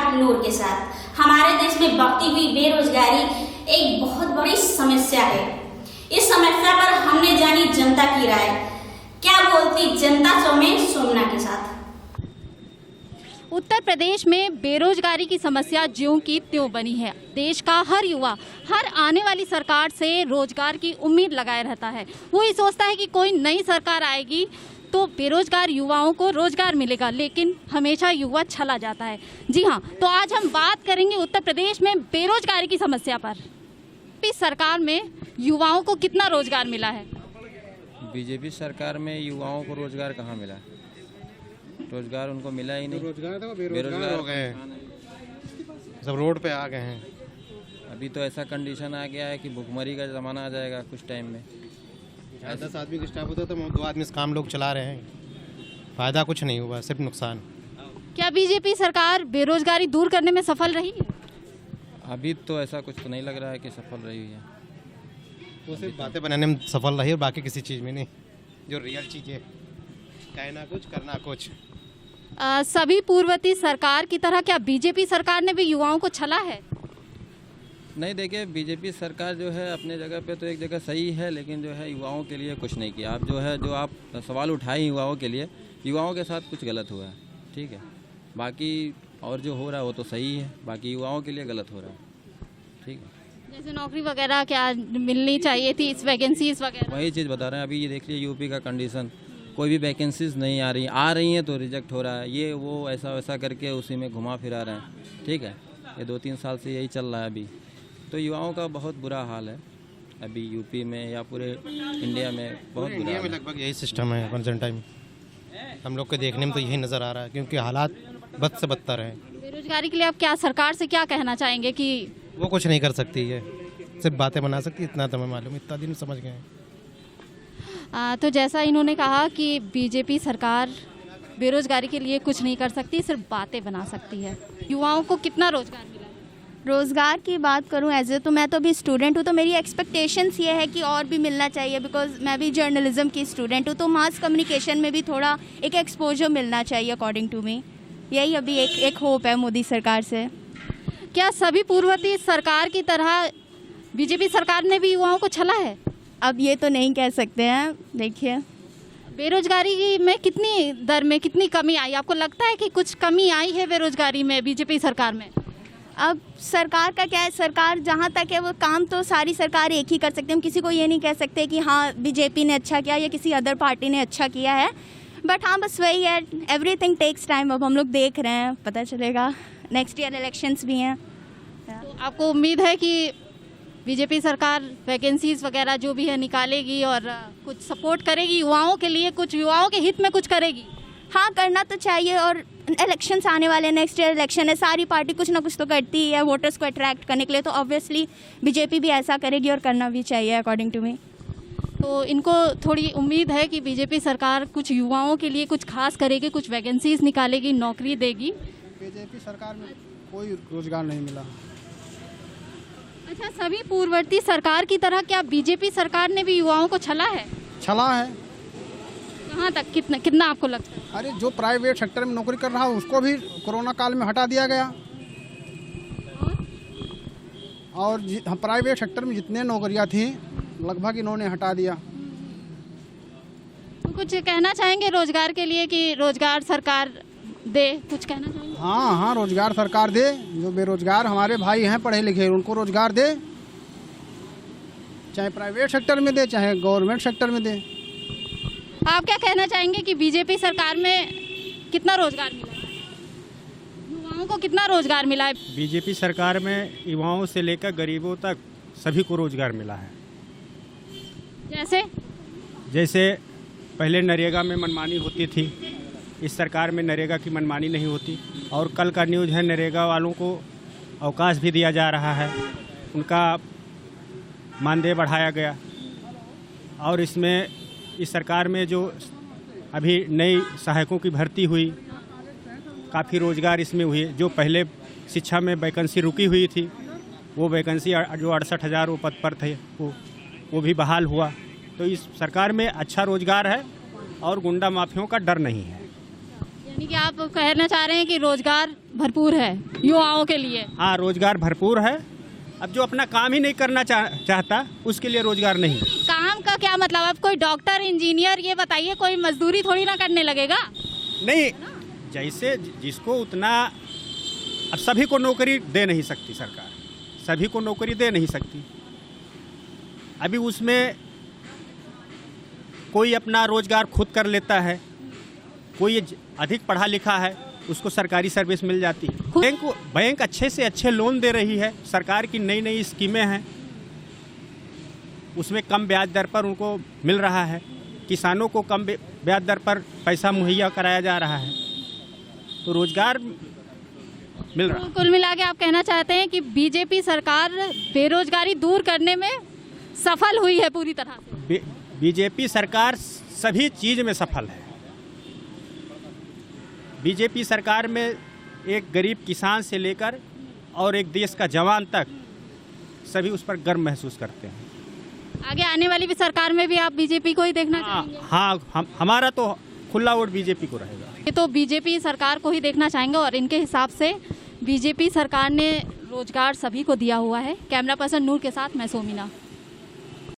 चिराग नूर के साथ। हमारे देश में बढ़ती हुई बेरोजगारी एक बहुत बड़ी समस्या है। इस समस्या पर हमने जानी जनता की राय। क्या बोलती जनता शो में सोमना के साथ। उत्तर प्रदेश में बेरोजगारी की समस्या ज्यों की त्यों बनी है। देश का हर युवा हर आने वाली सरकार से रोजगार की उम्मीद लगाए रहता है। वो ये सोचता है कि कोई नई सरकार आएगी तो बेरोजगार युवाओं को रोजगार मिलेगा, लेकिन हमेशा युवा चला जाता है। जी हाँ, तो आज हम बात करेंगे उत्तर प्रदेश में बेरोजगारी की समस्या पर। इस सरकार में युवाओं को कितना रोजगार मिला है? बीजेपी सरकार में युवाओं को रोजगार कहाँ मिला? रोजगार उनको मिला ही नहीं। रोजगार तो बेरोजगार हो गए हैं, सब रोड पे आ गए हैं। अभी तो ऐसा कंडीशन आ गया है कि भुखमरी का ज़माना आ जाएगा कुछ टाइम में। 10 आदमी का स्टाफ होता तो 2 आदमी से काम लोग चला रहे हैं, फायदा कुछ नहीं हुआ, सिर्फ नुकसान। क्या बीजेपी सरकार बेरोजगारी दूर करने में सफल रही है? अभी तो ऐसा कुछ तो नहीं लग रहा है कि सफल रही है। वो सिर्फ बातें बनाने में सफल रही है, बाकी किसी चीज़ में नहीं। जो रियल चीज़ है, कहना कुछ करना कुछ। सभी पूर्ववर्ती सरकार की तरह क्या बीजेपी सरकार ने भी युवाओं को छला है? नहीं, देखिए बीजेपी सरकार जो है अपने जगह पे तो एक जगह सही है, लेकिन जो है युवाओं के लिए कुछ नहीं किया। जो आप सवाल उठाए युवाओं के लिए, युवाओं के साथ कुछ गलत हुआ है, ठीक है। बाकी और जो हो रहा है वो तो सही है, बाकी युवाओं के लिए गलत हो रहा है, ठीक है। जैसे नौकरी वगैरह क्या मिलनी चाहिए थी, इस वैकेंसीज वगैरह? वही चीज़ बता रहे हैं। अभी ये देख लीजिए यूपी का कंडीशन, कोई भी वैकेंसीज नहीं आ रही हैं तो रिजेक्ट हो रहा है। ये वो ऐसा वैसा करके उसी में घुमा फिरा रहे हैं, ठीक है। ये 2-3 साल से यही चल रहा है अभी। तो युवाओं का बहुत बुरा हाल है अभी यूपी में या पूरे इंडिया में, बहुत बुरा इंडिया में लगभग यही सिस्टम है प्रेजेंट टाइम। हम लोग के देखने में तो यही नज़र आ रहा है, क्योंकि हालात बद से बदतर हैं। बेरोजगारी के लिए आप क्या सरकार से क्या कहना चाहेंगे? कि वो कुछ नहीं कर सकती है, सिर्फ बातें बना सकती, इतना तो हमें मालूम, इतना दिन समझ गए हैं। तो जैसा इन्होंने कहा कि बीजेपी सरकार बेरोजगारी के लिए कुछ नहीं कर सकती, सिर्फ बातें बना सकती है। युवाओं को कितना रोजगार मिला? रोज़गार की बात करूं एज ए, तो मैं तो अभी स्टूडेंट हूं, तो मेरी एक्सपेक्टेशंस ये है कि और भी मिलना चाहिए, बिकॉज मैं भी जर्नलिज्म की स्टूडेंट हूं, तो मास कम्युनिकेशन में भी थोड़ा एक एक्सपोजर मिलना चाहिए अकॉर्डिंग टू मी। यही अभी एक होप है मोदी सरकार से। क्या सभी पूर्ववर्ती सरकार की तरह बीजेपी सरकार ने भी युवाओं को छला है? अब ये तो नहीं कह सकते हैं। देखिए बेरोजगारी में कितनी दर में कितनी कमी आई? आपको लगता है कि कुछ कमी आई है बेरोजगारी में बीजेपी सरकार में? अब सरकार का क्या है, सरकार जहाँ तक है वो काम तो सारी सरकार एक ही कर सकते हैं। हम किसी को ये नहीं कह सकते कि हाँ बीजेपी ने अच्छा किया या किसी अदर पार्टी ने अच्छा किया है, बट हाँ बस वही है, एवरीथिंग टेक्स टाइम। अब हम लोग देख रहे हैं, पता चलेगा। नेक्स्ट ईयर इलेक्शंस भी हैं। तो आपको उम्मीद है कि बीजेपी सरकार वैकेंसीज वगैरह जो भी है निकालेगी और कुछ सपोर्ट करेगी युवाओं के लिए, कुछ युवाओं के हित में कुछ करेगी? हाँ, करना तो चाहिए। और इलेक्शंस आने वाले हैं, नेक्स्ट ईयर इलेक्शन है, सारी पार्टी कुछ ना कुछ तो करती ही है वोटर्स को अट्रैक्ट करने के लिए, तो ऑब्वियसली बीजेपी भी ऐसा करेगी और करना भी चाहिए अकॉर्डिंग टू मी। तो इनको थोड़ी उम्मीद है कि बीजेपी सरकार कुछ युवाओं के लिए कुछ खास करेगी, कुछ वैकेंसीज निकालेगी, नौकरी देगी। बीजेपी सरकार में कोई रोजगार नहीं मिला। अच्छा, सभी पूर्ववर्ती सरकार की तरह क्या बीजेपी सरकार ने भी युवाओं को छला है? छला है। कहाँ तक, कितना आपको लगता है? अरे जो प्राइवेट सेक्टर में नौकरी कर रहा है उसको भी कोरोना काल में हटा दिया गया, और प्राइवेट सेक्टर में जितने नौकरियां थी लगभग इन्होंने हटा दिया। तो कुछ कहना चाहेंगे रोजगार के लिए कि रोजगार सरकार दे, कुछ कहना चाहेंगे? हाँ, रोजगार सरकार दे। जो बेरोजगार हमारे भाई हैं पढ़े लिखे, उनको रोजगार दे, चाहे प्राइवेट सेक्टर में दे चाहे गवर्नमेंट सेक्टर में दे। आप क्या कहना चाहेंगे कि बीजेपी सरकार में कितना रोजगार मिला है? युवाओं को कितना रोजगार मिला है? बीजेपी सरकार में युवाओं से लेकर गरीबों तक सभी को रोजगार मिला है। जैसे पहले नरेगा में मनमानी होती थी, इस सरकार में नरेगा की मनमानी नहीं होती। और कल का न्यूज़ है, नरेगा वालों को अवकाश भी दिया जा रहा है, उनका मानदेय बढ़ाया गया। और इसमें इस सरकार में जो अभी नई सहायकों की भर्ती हुई, काफ़ी रोजगार इसमें हुए। जो पहले शिक्षा में वैकेंसी रुकी हुई थी, वो वैकेंसी जो 68,000 वो पद पर थे वो भी बहाल हुआ। तो इस सरकार में अच्छा रोजगार है और गुंडा माफियों का डर नहीं है। यानी कि आप कहना चाह रहे हैं कि रोजगार भरपूर है युवाओं के लिए। हाँ, रोजगार भरपूर है। अब जो अपना काम ही नहीं करना चाहता उसके लिए रोजगार नहीं। काम का क्या मतलब? अब कोई डॉक्टर इंजीनियर ये बताइए, कोई मजदूरी थोड़ी ना करने लगेगा। नहीं, जैसे जिसको उतना, अब सभी को नौकरी दे नहीं सकती सरकार, सभी को नौकरी दे नहीं सकती। अभी उसमें कोई अपना रोजगार खुद कर लेता है, कोई अधिक पढ़ा लिखा है उसको सरकारी सर्विस मिल जाती है। बैंक अच्छे से अच्छे लोन दे रही है, सरकार की नई नई स्कीमें हैं, उसमें कम ब्याज दर पर उनको मिल रहा है। किसानों को कम ब्याज दर पर पैसा मुहैया कराया जा रहा है, तो रोजगार मिल रहा है। कुल मिला के आप कहना चाहते हैं कि बीजेपी सरकार बेरोजगारी दूर करने में सफल हुई है पूरी तरह से। बीजेपी सरकार सभी चीज़ में सफल है। बीजेपी सरकार में एक गरीब किसान से लेकर और एक देश का जवान तक सभी उस पर गर्व महसूस करते हैं। आगे आने वाली भी सरकार में भी आप बीजेपी को ही देखना चाहेंगे? हाँ, हमारा तो खुला वोट बीजेपी को रहेगा। ये तो बीजेपी सरकार को ही देखना चाहेंगे और इनके हिसाब से बीजेपी सरकार ने रोजगार सभी को दिया हुआ है। कैमरा पर्सन नूर के साथ मैं सोमिना।